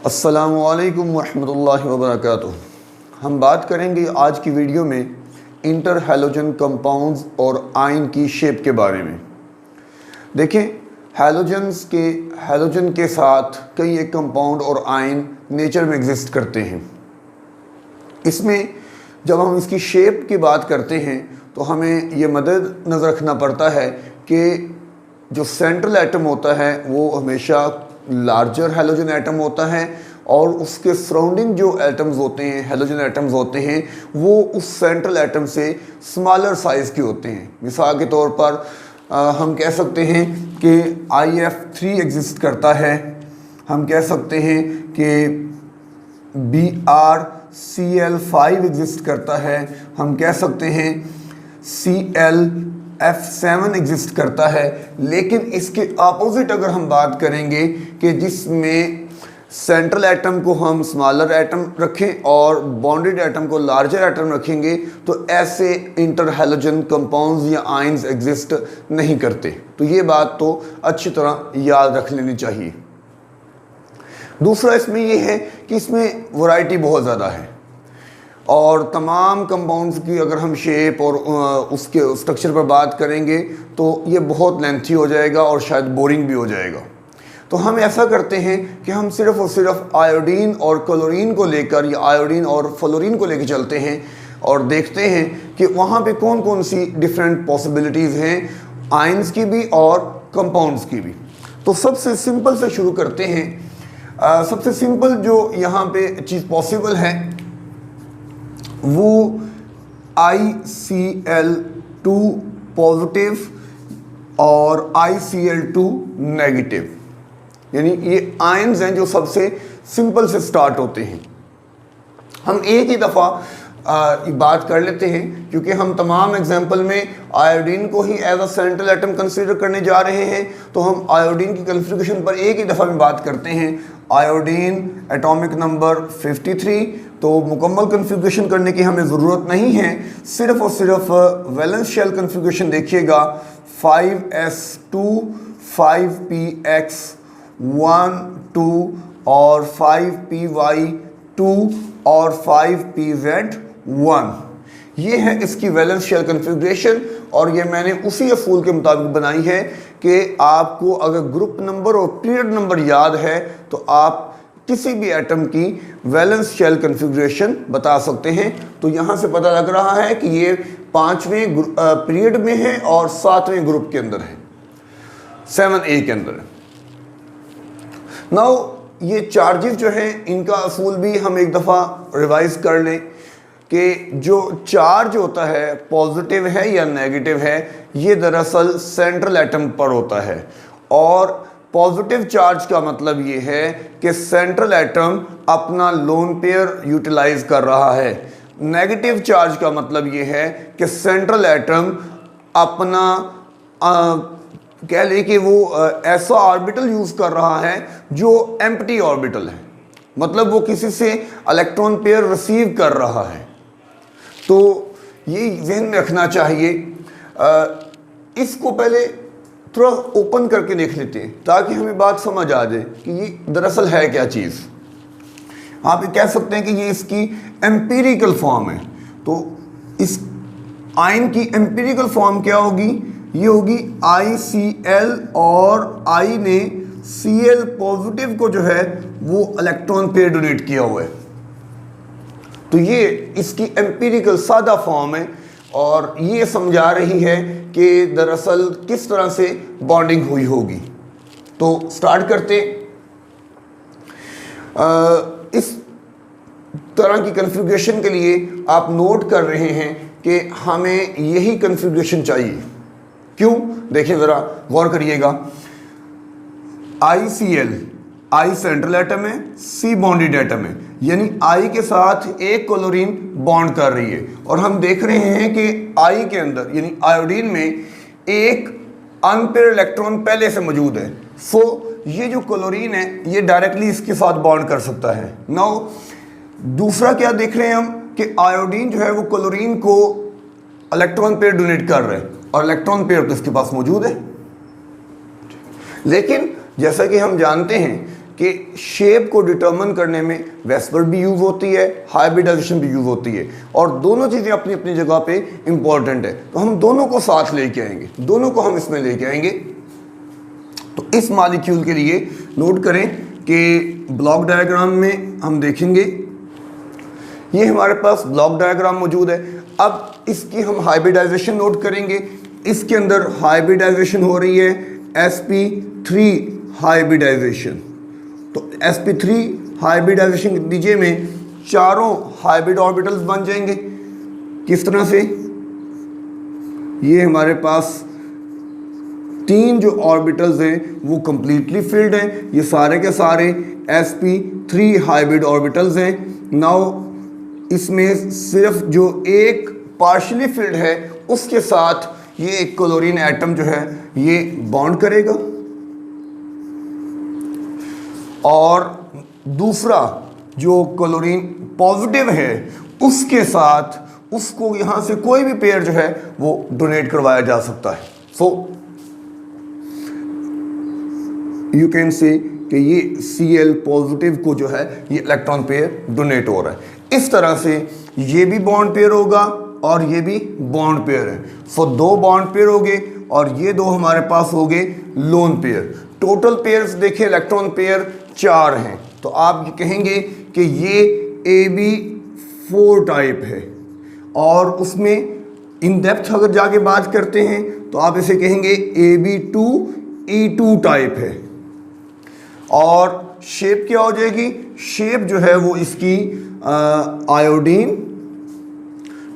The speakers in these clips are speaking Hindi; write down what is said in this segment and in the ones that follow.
अस्सलामुअलैकुम वरहमतुल्लाहि वबरकातुहू। हम बात करेंगे आज की वीडियो में इंटर हैलोजन कंपाउंड्स और आयन की शेप के बारे में। देखें, हैलोजन के साथ कई एक कंपाउंड और आयन नेचर में एग्जिस्ट करते हैं। इसमें जब हम इसकी शेप की बात करते हैं तो हमें ये मद्दे नज़र रखना पड़ता है कि जो सेंट्रल एटम होता है वो हमेशा लार्जर हैलोजन एटम होता है और उसके सराउंडिंग जो एटम्स होते हैं, हैलोजन एटम्स होते हैं, वो उस सेंट्रल एटम से स्मॉलर साइज़ के होते हैं। मिसाल के तौर पर हम कह सकते हैं कि IF3 एग्जिस्ट करता है, हम कह सकते हैं कि BrCl5 एग्जिस्ट करता है, हम कह सकते हैं ClF7 एग्जिस्ट करता है। लेकिन इसके अपोजिट अगर हम बात करेंगे कि जिसमें सेंट्रल एटम को हम स्मॉलर एटम रखें और बॉन्डेड एटम को लार्जर एटम रखेंगे, तो ऐसे इंटर हैलोजन कंपाउंड्स या आयंस एग्जिस्ट नहीं करते। तो ये बात तो अच्छी तरह याद रख लेनी चाहिए। दूसरा इसमें ये है कि इसमें वैरायटी बहुत ज़्यादा है और तमाम कंपाउंड्स की अगर हम शेप और उसके स्ट्रक्चर पर बात करेंगे तो ये बहुत लेंथी हो जाएगा और शायद बोरिंग भी हो जाएगा। तो हम ऐसा करते हैं कि हम सिर्फ और सिर्फ आयोडीन और क्लोरीन को लेकर या आयोडीन और फ्लोरीन को लेकर चलते हैं और देखते हैं कि वहाँ पे कौन कौन सी डिफरेंट पॉसिबिलिटीज़ हैं, आयंस की भी और कंपाउंड्स की भी। तो सबसे सिंपल से शुरू करते हैं। सबसे सिंपल जो यहाँ पे चीज़ पॉसिबल है वो ICl2 पॉजिटिव और ICl2 नेगेटिव, यानी ये आयंस हैं जो सबसे सिंपल से स्टार्ट होते हैं। हम एक ही दफ़ा बात कर लेते हैं क्योंकि हम तमाम एग्जाम्पल में आयोडीन को ही as a central atom consider करने जा रहे हैं। तो हम आयोडीन की कॉन्फ़िगरेशन पर एक ही दफ़ा में बात करते हैं। Iodine atomic number 53। तो मुकम्मल कॉन्फ़िगरेशन करने की हमें ज़रूरत नहीं है, सिर्फ और सिर्फ वैलेंस शेल कॉन्फ़िगरेशन देखिएगा। 5s2 5px 1 2 और 5py2 और 5pz 1। ये है इसकी वैलेंस शेल कॉन्फ़िगरेशन और ये मैंने उसी असूल के मुताबिक बनाई है कि आपको अगर ग्रुप नंबर और पीरियड नंबर याद है तो आप किसी भी एटम की वैलेंस शेल कॉन्फ़िगरेशन बता सकते हैं। तो यहाँ से पता लग रहा है कि ये 5वें पीरियड में है और 7वें ग्रुप के अंदर है, 7A के अंदर है। नाउ ये चार्जेस जो हैं इनका असूल भी हम एक दफ़ा रिवाइज कर लें कि जो चार्ज होता है पॉजिटिव है या नेगेटिव है, ये दरअसल सेंट्रल एटम पर होता है। और पॉजिटिव चार्ज का मतलब ये है कि सेंट्रल एटम अपना लोन पेयर यूटिलाइज कर रहा है। नेगेटिव चार्ज का मतलब ये है कि सेंट्रल एटम अपना कह ले कि वो ऐसा ऑर्बिटल यूज कर रहा है जो एम्प्टी ऑर्बिटल है, मतलब वो किसी से इलेक्ट्रॉन पेयर रिसीव कर रहा है। तो ये ज़हन में रखना चाहिए। इसको पहले थोड़ा ओपन करके देख लेते हैं ताकि हमें बात समझ आ जाए कि ये दरअसल है क्या चीज़। आप ये कह सकते हैं कि ये इसकी एम्पिरिकल फॉर्म है। तो इस आयन की एम्पिरिकल फॉर्म क्या होगी? ये होगी ICl और I ने Cl पॉजिटिव को जो है वो इलेक्ट्रॉन पेयर डोनेट किया हुआ है। तो ये इसकी एम्पिरिकल सादा फॉर्म है और ये समझा रही है कि दरअसल किस तरह से बॉन्डिंग हुई होगी। तो स्टार्ट करते। इस तरह की कॉन्फ़िगरेशन के लिए आप नोट कर रहे हैं कि हमें यही कॉन्फ़िगरेशन चाहिए। क्यों? देखिए ज़रा गौर करिएगा। ICl, I सेंट्रल एटम है, C बॉन्डेड एटम है, यानी I के साथ एक क्लोरीन बॉन्ड कर रही है और हम देख रहे हैं कि I के अंदर यानी आयोडीन में एक अनपेयर इलेक्ट्रॉन पहले से मौजूद है। सो ये जो क्लोरीन है ये डायरेक्टली इसके साथ बॉन्ड कर सकता है। नाउ दूसरा क्या देख रहे हैं हम कि आयोडीन जो है वो क्लोरीन को इलेक्ट्रॉन पेयर डोनेट कर रहे हैं और इलेक्ट्रॉन पेयर तो इसके पास मौजूद है। लेकिन जैसा कि हम जानते हैं कि शेप को डिटरमिन करने में वेस्पर्ड भी यूज़ होती है, हाइब्रिडाइजेशन भी यूज़ होती है, और दोनों चीज़ें अपनी अपनी जगह पे इंपॉर्टेंट है। तो हम दोनों को साथ लेके आएंगे, दोनों को हम इसमें लेके आएंगे। तो इस मॉलिक्यूल के लिए नोट करें कि ब्लॉक डायग्राम में हम देखेंगे, ये हमारे पास ब्लॉक डायग्राम मौजूद है। अब इसकी हम हाइब्रिडाइजेशन नोट करेंगे। इसके अंदर हाइब्रिडाइजेशन हो रही है sp3 हाइब्रिडाइजेशन। तो sp3 हाइब्रिडाइजेशन के नतीजे में चारों हाइब्रिड ऑर्बिटल्स बन जाएंगे। किस तरह से? ये हमारे पास 3 जो ऑर्बिटल्स हैं वो कंप्लीटली फिल्ड हैं, ये सारे के सारे sp3 हाइब्रिड ऑर्बिटल्स हैं। नाउ इसमें सिर्फ जो एक पार्शियली फिल्ड है उसके साथ ये एक क्लोरीन एटम जो है ये बॉन्ड करेगा, और दूसरा जो क्लोरीन पॉजिटिव है उसके साथ उसको यहां से कोई भी पेयर जो है वो डोनेट करवाया जा सकता है। सो यू कैन से कि ये Cl पॉजिटिव को जो है ये इलेक्ट्रॉन पेयर डोनेट हो रहा है। इस तरह से ये भी बॉन्ड पेयर होगा और ये भी बॉन्ड पेयर है। सो 2 बॉन्ड पेयर हो गए और ये 2 हमारे पास हो गए लोन पेयर। टोटल पेयर्स देखें इलेक्ट्रॉन पेयर 4 हैं। तो आप ये कहेंगे कि ये AB4 टाइप है, और उसमें इन डेप्थ अगर जाके बात करते हैं तो आप इसे कहेंगे AB2E2 टाइप है। और शेप क्या हो जाएगी? शेप जो है वो इसकी आयोडीन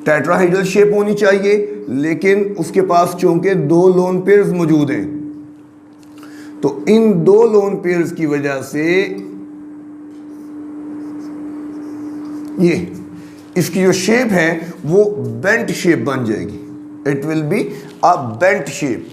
टेट्राहाइड्रल शेप होनी चाहिए, लेकिन उसके पास चूंकि 2 लोन पेयर्स मौजूद हैं, तो इन 2 लोन पेयर्स की वजह से ये इसकी जो शेप है वो बेंट शेप बन जाएगी। It will be a bent shape.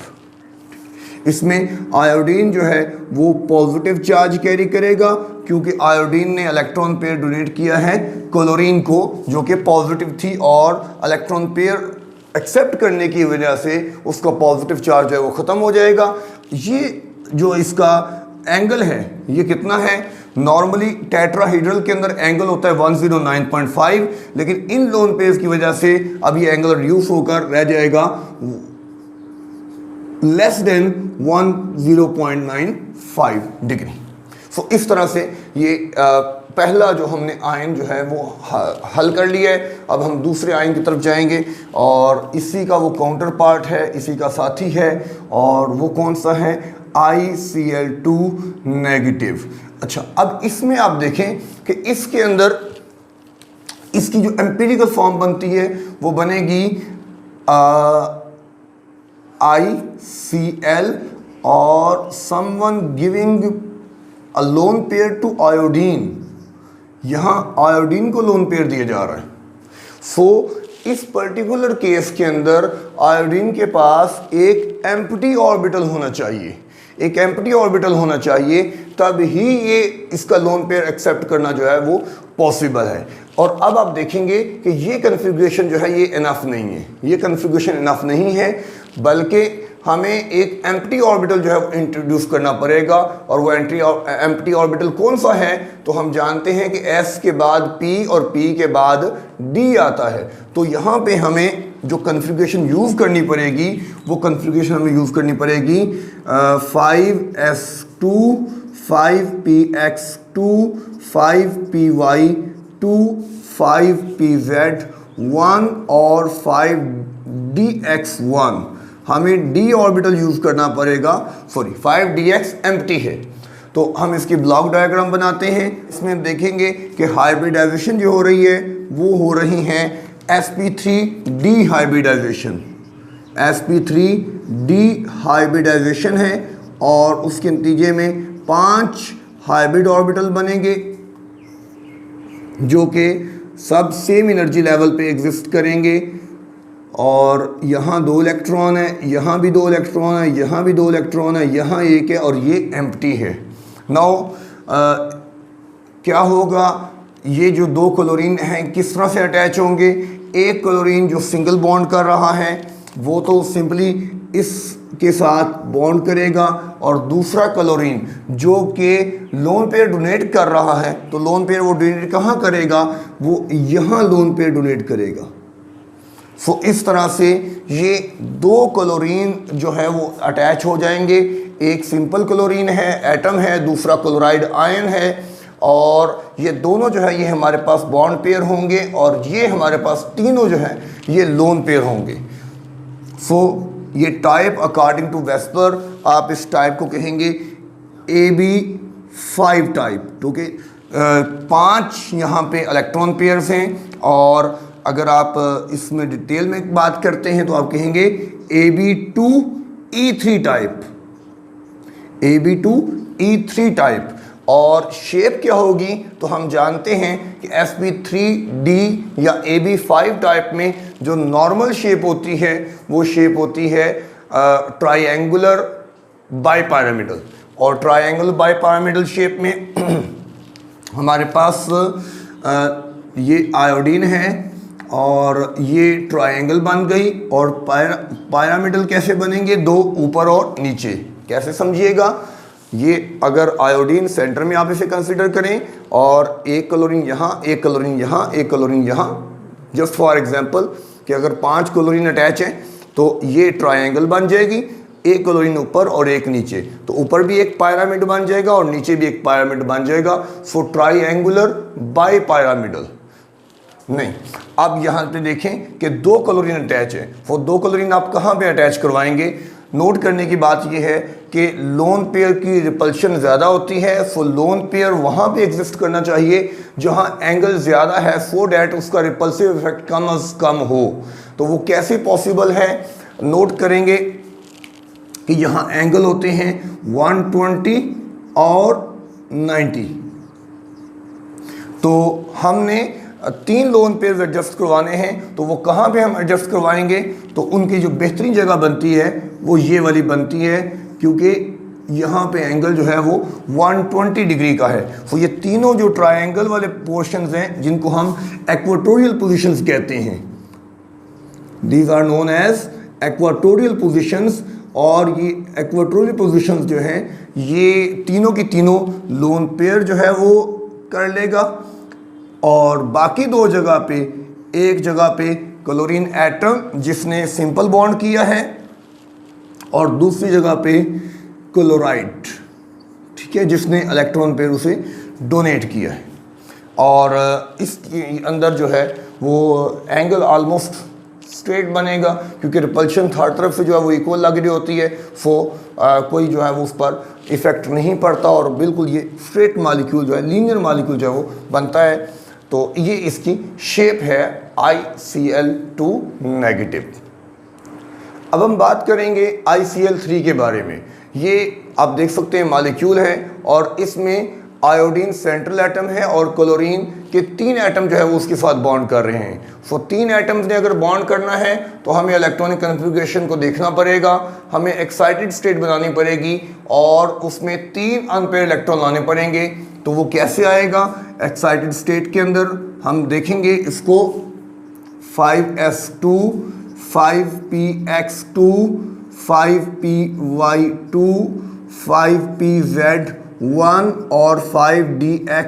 इसमें आयोडीन जो है वो पॉजिटिव चार्ज कैरी करेगा, क्योंकि आयोडीन ने इलेक्ट्रॉन पेयर डोनेट किया है क्लोरीन को जो कि पॉजिटिव थी, और इलेक्ट्रॉन पेयर एक्सेप्ट करने की वजह से उसका पॉजिटिव चार्ज है वो ख़त्म हो जाएगा। ये जो इसका एंगल है ये कितना है? नॉर्मली टेट्राहाइड्रल के अंदर एंगल होता है 109.5, लेकिन इन लोन पेयर्स की वजह से अब ये एंगल रिड्यूस होकर रह जाएगा लेस देन 10.95 डिग्री। सो इस तरह से ये पहला जो हमने आयन जो है वो हल कर लिया है। अब हम दूसरे आयन की तरफ जाएंगे, और इसी का वो काउंटर पार्ट है, इसी का साथी है, और वो कौन सा है? ICl2 negative. अच्छा, अब इसमें आप देखें कि इसके अंदर इसकी जो एम्पिरिकल फॉर्म बनती है वो बनेगी ICl और someone giving a lone pair to iodine. यहाँ आयोडीन को लोन पेयर दिया जा रहा है। सो इस पर्टिकुलर केस के अंदर आयोडीन के पास एक एम्प्टी ऑर्बिटल होना चाहिए, एक एम्प्टी ऑर्बिटल होना चाहिए, तब ही ये इसका लोन पेयर एक्सेप्ट करना जो है वो पॉसिबल है। और अब आप देखेंगे कि ये कन्फिग्रेशन जो है ये इनफ नहीं है, ये कन्फिग्रेशन इनफ नहीं है, बल्कि हमें एक एम्प्टी ऑर्बिटल जो है वो इंट्रोड्यूस करना पड़ेगा। और वो एम्प्टी ऑर्बिटल कौन सा है? तो हम जानते हैं कि S के बाद P और P के बाद D आता है। तो यहाँ पे हमें जो कन्फिग्रेशन यूज़ करनी पड़ेगी वो कन्फिग्रेशन हमें यूज़ करनी पड़ेगी 5s2 5px2 5py2 5pz1 और 5dx1। हमें d ऑर्बिटल यूज़ करना पड़ेगा, सॉरी 5dx एम्प्टी है। तो हम इसकी ब्लॉक डायग्राम बनाते हैं। इसमें देखेंगे कि हाइब्रिडाइजेशन जो हो रही है वो हो रही है sp3d हाइब्रिडाइजेशन, sp3d हाइब्रिडाइजेशन है, और उसके नतीजे में 5 हाइब्रिड ऑर्बिटल बनेंगे जो कि सब सेम एनर्जी लेवल पे एग्जिस्ट करेंगे। और यहाँ 2 इलेक्ट्रॉन है, यहाँ भी 2 इलेक्ट्रॉन है, यहाँ भी 2 इलेक्ट्रॉन है, यहाँ एक है और ये एम्प्टी है। नाउ क्या होगा? ये जो 2 क्लोरीन हैं किस तरह से अटैच होंगे? एक क्लोरीन जो सिंगल बॉन्ड कर रहा है वो तो सिंपली इसके साथ बॉन्ड करेगा और दूसरा क्लोरीन जो कि लोन पेयर डोनेट कर रहा है, तो लोन पेयर वो डोनेट कहाँ करेगा, वो यहाँ लोन पेयर डोनेट करेगा। सो इस तरह से ये दो क्लोरीन जो है वो अटैच हो जाएंगे। एक सिंपल क्लोरीन है, एटम है, दूसरा क्लोराइड आयन है, और ये दोनों जो है ये हमारे पास बॉन्ड पेयर होंगे और ये हमारे पास तीनों जो है ये लोन पेयर होंगे। सो ये टाइप अकॉर्डिंग टू वेस्पर आप इस टाइप को कहेंगे AB5 टाइप, क्योंकि 5 यहाँ पे इलेक्ट्रॉन पेयर्स हैं, और अगर आप इसमें डिटेल में बात करते हैं तो आप कहेंगे AB2E3 टाइप, AB2E3 टाइप। और शेप क्या होगी, तो हम जानते हैं कि sp3d या AB5 टाइप में जो नॉर्मल शेप होती है वो शेप होती है ट्राइएंगुलर बाइपिरामिडल, और ट्राइएंगुलर बाइपिरामिडल शेप में हमारे पास ये आयोडीन है और ये ट्राइएंगल बन गई, और पिरामिडल कैसे बनेंगे, दो ऊपर और नीचे, कैसे समझिएगा। ये अगर आयोडीन सेंटर में आप इसे कंसीडर करें और एक क्लोरीन यहाँ, एक क्लोरीन यहाँ, एक क्लोरीन यहाँ, जस्ट फॉर एग्जांपल कि अगर 5 क्लोरीन अटैच हैं तो ये ट्रायंगल बन जाएगी, एक क्लोरीन ऊपर और एक नीचे, तो ऊपर भी एक पिरामिड बन जाएगा और नीचे भी एक पिरामिड बन जाएगा। सो ट्रायंगुलर बाई पिरामिडल नहीं। अब यहाँ पे देखें कि 2 क्लोरीन अटैच है, वो 2 क्लोरीन आप कहाँ पे अटैच करवाएंगे। नोट करने की बात यह है कि लोन पेयर की रिपल्शन ज़्यादा होती है, सो लोन पेयर वहाँ पे एग्जिस्ट करना चाहिए जहाँ एंगल ज़्यादा है, सो डैट उसका रिपल्सिव इफेक्ट कम अज़ कम हो। तो वो कैसे पॉसिबल है, नोट करेंगे कि यहाँ एंगल होते हैं 120 और 90, तो हमने 3 लोन पेयर एडजस्ट करवाने हैं, तो वो कहाँ पे हम एडजस्ट करवाएंगे, तो उनकी जो बेहतरीन जगह बनती है वो ये वाली बनती है, क्योंकि यहाँ पे एंगल जो है वो 120 डिग्री का है। तो ये तीनों जो ट्रायंगल वाले पोर्शंस हैं जिनको हम इक्वेटोरियल पोजीशंस कहते हैं, these are known as equatorial positions. और ये इक्वेटोरियल पोजीशंस जो हैं ये तीनों की तीनों लोन पेयर जो है वो कर लेगा, और बाकी 2 जगह पे, एक जगह पे क्लोरीन एटम जिसने सिंपल बॉन्ड किया है और दूसरी जगह पे क्लोराइड, ठीक है, जिसने इलेक्ट्रॉन पेयर उसे डोनेट किया है। और इसके अंदर जो है वो एंगल ऑलमोस्ट स्ट्रेट बनेगा, क्योंकि रिपल्शन हर तरफ से जो है वो इक्वल लग रही होती है, सो कोई जो है वो उस पर इफ़ेक्ट नहीं पड़ता, और बिल्कुल ये स्ट्रेट मालिक्यूल जो है, लीनियर मालिक्यूल जो है वो बनता है। तो ये इसकी शेप है ICl2 नेगेटिव। अब हम बात करेंगे ICl3 के बारे में। ये आप देख सकते हैं मॉलिक्यूल है, और इसमें आयोडीन सेंट्रल एटम है और क्लोरीन के 3 एटम जो है वो उसके साथ बॉन्ड कर रहे हैं। सो 3 एटम्स ने अगर बॉन्ड करना है तो हमें इलेक्ट्रॉनिक कन्फिग्रेशन को देखना पड़ेगा, हमें एक्साइटेड स्टेट बनानी पड़ेगी, और उसमें 3 अनपेयर इलेक्ट्रॉन लाने पड़ेंगे। तो वो कैसे आएगा, एक्साइटेड स्टेट के अंदर हम देखेंगे इसको 5s2, 5px2, 5py2, 5pz1 और 5dx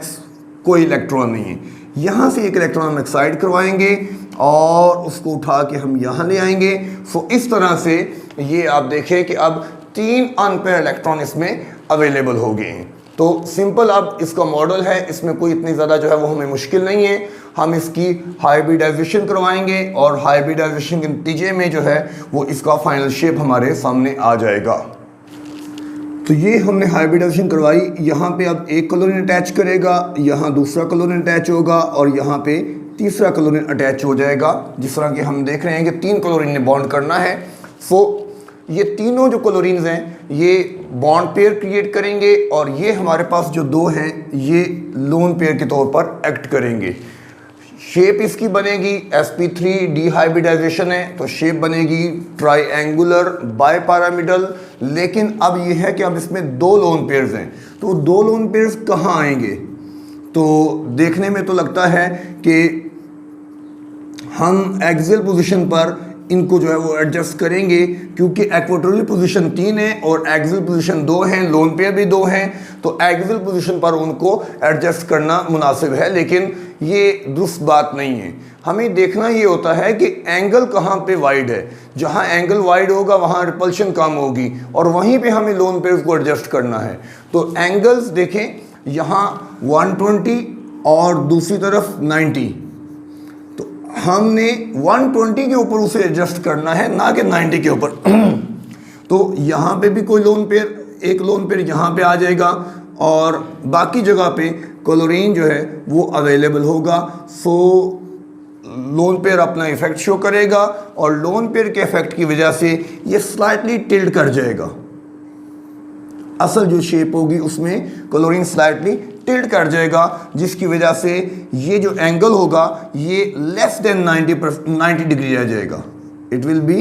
कोई इलेक्ट्रॉन नहीं है। यहाँ से एक इलेक्ट्रॉन हम एक्साइट करवाएंगे और उसको उठा के हम यहाँ ले आएंगे। सो इस तरह से ये आप देखें कि अब 3 अनपेयर इलेक्ट्रॉन इसमें अवेलेबल हो गए हैं। तो सिंपल अब इसका मॉडल है, इसमें कोई इतनी ज़्यादा जो है वो हमें मुश्किल नहीं है। हम इसकी हाइब्रिडाइजेशन करवाएंगे और हाइब्रिडाइजेशन के नतीजे में जो है वो इसका फाइनल शेप हमारे सामने आ जाएगा। तो ये हमने हाइब्रिडाइजेशन करवाई, यहाँ पे अब एक क्लोरीन अटैच करेगा, यहाँ दूसरा क्लोरीन अटैच होगा और यहाँ पे तीसरा क्लोरीन अटैच हो जाएगा। जिस तरह कि हम देख रहे हैं कि 3 क्लोरीन ने बॉन्ड करना है। सो ये तीनों जो क्लोरीन्स हैं ये बॉन्ड पेयर क्रिएट करेंगे, और ये हमारे पास जो 2 हैं ये लोन पेयर के तौर पर एक्ट करेंगे। शेप इसकी बनेगी sp3 डिहाइब्रिडाइजेशन है, तो शेप बनेगी ट्राइएंगुलर बाइपिरामिडल। लेकिन अब ये है कि अब इसमें 2 लोन पेयर्स हैं, तो 2 लोन पेयर्स कहाँ आएंगे। तो देखने में तो लगता है कि हम एक्सियल पोजीशन पर इनको जो है वो एडजस्ट करेंगे, क्योंकि इक्वेटोरियल पोजीशन 3 है और एक्सियल पोजीशन 2 है, लोन पेयर भी 2 हैं, तो एक्सियल पोजीशन पर उनको एडजस्ट करना मुनासिब है, लेकिन ये दुरुस्त बात नहीं है। हमें देखना ये होता है कि एंगल कहाँ पे वाइड है, जहाँ एंगल वाइड होगा वहाँ रिपल्शन कम होगी, और वहीं पे हमें लोन पेयर को एडजस्ट करना है। तो एंगल्स देखें, यहाँ 120 और दूसरी तरफ 90, हमने 120 के ऊपर उसे एडजस्ट करना है, ना कि 90 के ऊपर। तो यहाँ पे भी कोई लोन पेयर, एक लोन पेयर यहाँ पे आ जाएगा और बाकी जगह पे क्लोरीन जो है वो अवेलेबल होगा। सो लोन पेयर अपना इफेक्ट शो करेगा और लोन पेयर के इफेक्ट की वजह से ये स्लाइटली टिल्ट कर जाएगा। असल जो शेप होगी उसमें क्लोरीन स्लाइटली टिल्ट कर जाएगा, जिसकी वजह से ये जो एंगल होगा ये लेस देन 90 डिग्री रह जाएगा। It will be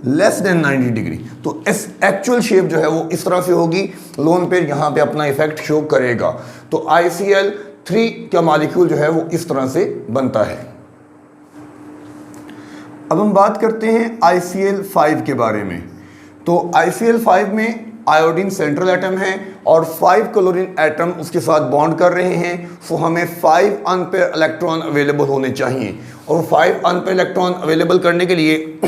less than 90 degree. तो इस एक्चुअल शेप जो है वो इस तरह से होगी, लोन पेयर यहाँ पे अपना इफेक्ट शो करेगा। तो ICl3 का मॉलिक्यूल जो है वो इस तरह से बनता है। अब हम बात करते हैं ICl5 के बारे में। तो ICl5 में आयोडीन सेंट्रल एटम है और 5 क्लोरीन एटम उसके साथ बॉन्ड कर रहे हैं। सो हमें 5 अनपेयर इलेक्ट्रॉन अवेलेबल होने चाहिए, और 5 अनपेयर इलेक्ट्रॉन अवेलेबल करने के लिए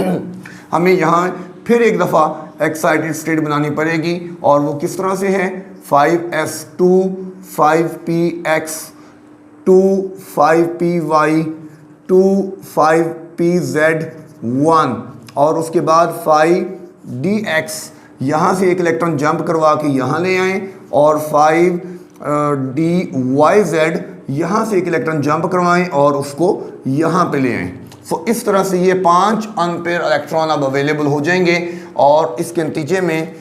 हमें यहाँ फिर एक दफ़ा एक्साइटेड स्टेट बनानी पड़ेगी, और वो किस तरह से है, 5s2 5px 2 5py 2 5pz1 और उसके बाद 5dx, यहाँ से एक इलेक्ट्रॉन जंप करवा के यहाँ ले आएँ, और 5dyz यहाँ से एक इलेक्ट्रॉन जंप करवाएं और उसको यहाँ पे ले आएँ। सो इस तरह से ये 5 अनपेयर इलेक्ट्रॉन अब अवेलेबल हो जाएंगे, और इसके नतीजे में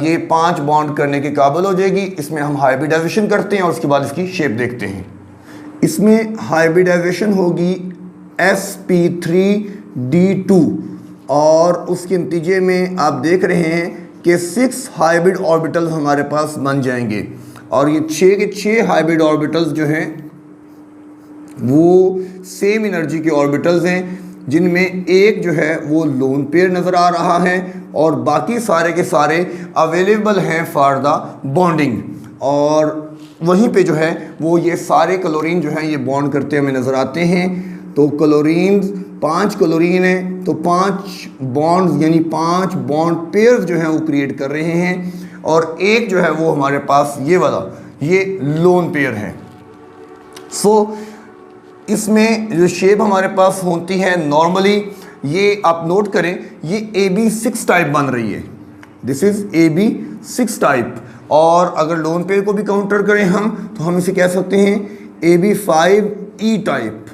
ये 5 बॉन्ड करने के काबिल हो जाएगी। इसमें हम हाइब्रिडाइजेशन करते हैं और उसके बाद इसकी शेप देखते हैं। इसमें हाइब्रिडाइजेशन होगी sp3d2, और उसके नतीजे में आप देख रहे हैं कि 6 हाइब्रिड ऑर्बिटल्स हमारे पास बन जाएंगे, और ये 6 के 6 हाइब्रिड ऑर्बिटल्स जो हैं वो सेम एनर्जी के ऑर्बिटल्स हैं, जिनमें एक जो है वो लोन पेयर नज़र आ रहा है और बाकी सारे के सारे अवेलेबल हैं फॉर द बॉन्डिंग। और वहीं पे जो है वो ये सारे क्लोरीन जो हैं ये बॉन्ड करते हमें नज़र आते हैं। तो क्लोरीन 5 क्लोरीन है, तो 5 बॉन्ड्स यानी 5 बॉन्ड पेयर्स जो हैं वो क्रिएट कर रहे हैं, और एक जो है वो हमारे पास ये वाला ये लोन पेयर है। सो इसमें जो शेप हमारे पास होती है नॉर्मली, ये आप नोट करें, ये AB6 टाइप बन रही है। दिस इज AB6 टाइप, और अगर लोन पेयर को भी काउंटर करें हम, तो हम इसे कह सकते हैं AB5E टाइप,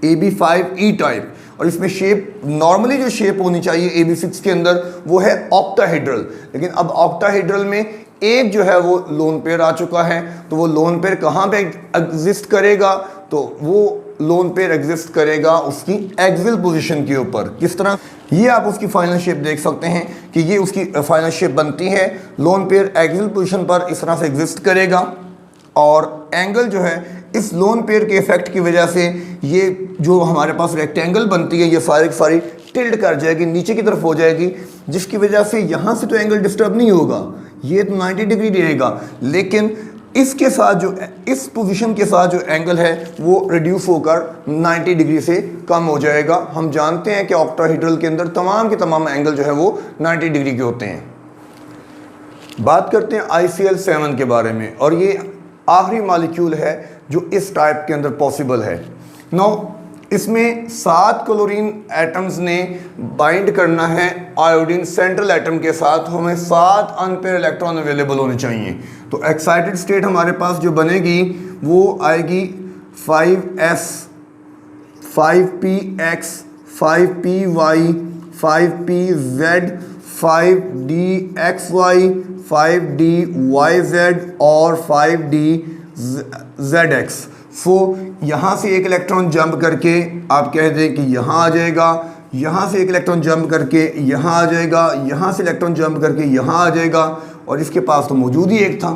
AB5E टाइप। और इसमें शेप नॉर्मली जो शेप होनी चाहिए AB6 के अंदर वो है ऑक्टाहेड्रल, लेकिन अब ऑक्टाहेड्रल में एक जो है वो लोन पेयर आ चुका है। तो वो लोन पेयर कहाँ पे एग्जिस्ट करेगा, तो वो लोन पेयर एग्जिस्ट करेगा उसकी एक्सियल पोजीशन के ऊपर। किस तरह, ये आप उसकी फाइनल शेप देख सकते हैं कि ये उसकी फाइनल शेप बनती है। लोन पेयर एक्सियल पोजीशन पर इस तरह से एग्जिस्ट करेगा, और एंगल जो है इस लोन पेयर के इफेक्ट की वजह से ये जो हमारे पास रेक्टेंगल बनती है ये सारी की सारी टिल्ट कर जाएगी, नीचे की तरफ हो जाएगी, जिसकी वजह से यहाँ से तो एंगल डिस्टर्ब नहीं होगा, ये तो 90 डिग्री रहेगा, लेकिन इसके साथ जो इस पोजीशन के साथ जो एंगल है वो रिड्यूस होकर 90 डिग्री से कम हो जाएगा। हम जानते हैं कि ऑक्टाहेड्रल के अंदर तमाम के तमाम एंगल जो है वो 90 डिग्री के होते हैं। बात करते हैं ICl7 के बारे में, और ये आखिरी मॉलिक्यूल है जो इस टाइप के अंदर पॉसिबल है। नाउ इसमें 7 क्लोरीन एटम्स ने बाइंड करना है आयोडीन सेंट्रल एटम के साथ, हमें 7 अनपेयर इलेक्ट्रॉन अवेलेबल होने चाहिए। तो एक्साइटेड स्टेट हमारे पास जो बनेगी वो आएगी 5s 5px 5py 5pz 5dxy 5dyz और 5dzx। सो यहाँ से एक इलेक्ट्रॉन जंप करके आप कह दें कि यहाँ आ जाएगा, यहाँ से एक इलेक्ट्रॉन जंप करके यहाँ आ जाएगा, यहाँ से इलेक्ट्रॉन जंप करके यहाँ आ जाएगा, और इसके पास तो मौजूद ही एक था।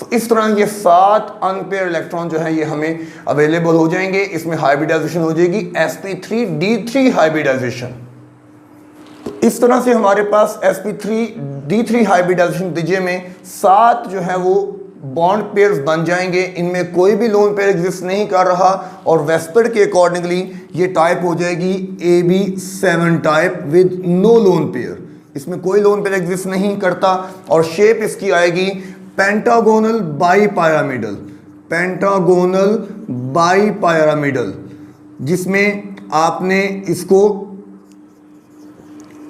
तो इस तरह ये 7 अनपेयर इलेक्ट्रॉन जो है ये हमें अवेलेबल हो जाएंगे। इसमें हाइब्रिडाइजेशन हो जाएगी sp3d3 हाइब्रिडाइजेशन। इस तरह से हमारे पास sp3d3 हाइब्रिडाइजेशन नतीजे में 7 जो है वो बॉन्ड पेयर्स बन जाएंगे। इनमें कोई भी लोन पेयर एग्जिस्ट नहीं कर रहा और वेस्पर्ड के अकॉर्डिंगली ये टाइप हो जाएगी AB7 type with no lone pair. इसमें कोई लोन पेयर एग्जिस्ट नहीं करता और शेप इसकी आएगी पेंटागोनल बाईपैरामिडल, पेंटागोनल बाईपैरामिडल, जिसमें आपने इसको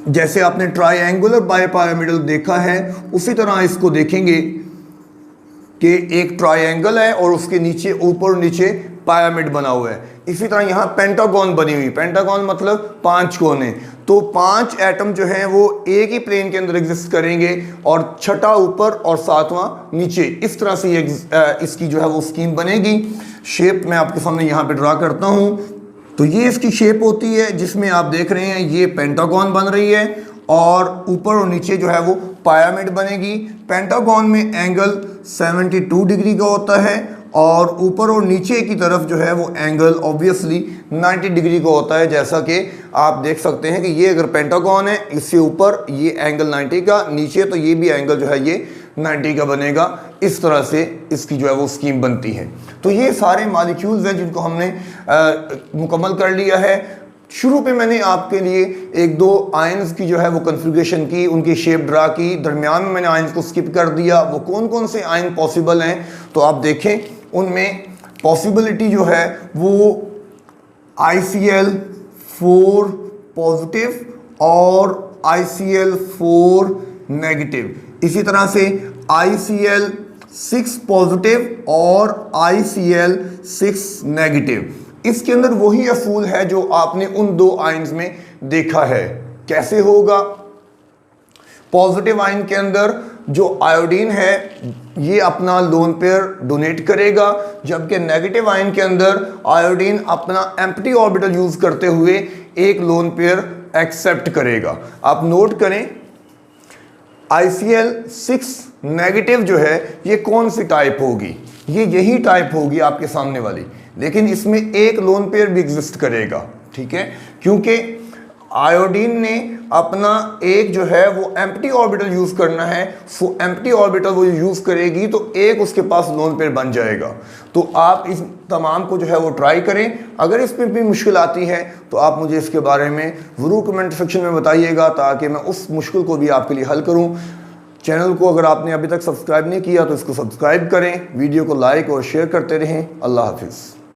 जैसे आपने ट्रायंगुलर बाईपैरामिडल देखा है उसी तरह इसको देखेंगे कि एक ट्रायंगल है और उसके नीचे ऊपर नीचे पिरामिड बना हुआ है। इसी तरह यहाँ पेंटागन बनी हुई, पेंटागन मतलब 5 कोने, तो 5 एटम जो हैं वो एक ही प्लेन के अंदर एग्जिस्ट करेंगे और छठा ऊपर और 7वां नीचे। इस तरह से ये इसकी जो है वो स्कीम बनेगी। शेप मैं आपके सामने यहाँ पे ड्रा करता हूँ। तो ये इसकी शेप होती है जिसमें आप देख रहे हैं ये पेंटागन बन रही है और ऊपर और नीचे जो है वो पिरामिड बनेगी। पेंटागन में एंगल 72 डिग्री का होता है और ऊपर और नीचे की तरफ जो है वो एंगल ऑब्वियसली 90 डिग्री का होता है। जैसा कि आप देख सकते हैं कि ये अगर पेंटागन है, इससे ऊपर ये एंगल 90 का, नीचे तो ये भी एंगल जो है ये 90 का बनेगा। इस तरह से इसकी जो है वो स्कीम बनती है। तो ये सारे मॉलिक्यूल्स हैं जिनको हमने मुकम्मल कर लिया है। शुरू पे मैंने आपके लिए 1-2 आयंस की जो है वो कन्फिग्रेशन की, उनकी शेप ड्रा की, दरमियान में मैंने आयंस को स्किप कर दिया। वो कौन कौन से आयन पॉसिबल हैं तो आप देखें, उनमें पॉसिबिलिटी जो है वो ICl4 पॉजिटिव और ICl4 नेगेटिव, इसी तरह से ICl6 पॉजिटिव और ICl6 नेगेटिव। इसके अंदर वही असूल है जो आपने उन 2 आयंस में देखा है। कैसे होगा? पॉजिटिव आयन के अंदर जो आयोडीन है ये अपना लोन पेयर डोनेट करेगा, जबकि नेगेटिव आयन के अंदर आयोडीन अपना एम्प्टी ऑर्बिटल यूज करते हुए एक लोन पेयर एक्सेप्ट करेगा। आप नोट करें ICl6 नेगेटिव जो है ये कौन सी टाइप होगी? ये यही टाइप होगी आपके सामने वाली, लेकिन इसमें एक लोन पेयर भी एग्जिस्ट करेगा, ठीक है, क्योंकि आयोडीन ने अपना एक जो है वो एम्प्टी ऑर्बिटल यूज करना है। सो एम्प्टी ऑर्बिटल वो यूज करेगी तो एक उसके पास लोन पेयर बन जाएगा। तो आप इस तमाम को जो है वो ट्राई करें। अगर इसमें भी मुश्किल आती है तो आप मुझे इसके बारे में ज़रूर कमेंट सेक्शन में बताइएगा ताकि मैं उस मुश्किल को भी आपके लिए हल करूं। चैनल को अगर आपने अभी तक सब्सक्राइब नहीं किया तो इसको सब्सक्राइब करें, वीडियो को लाइक और शेयर करते रहें। अल्लाह हाफिज़।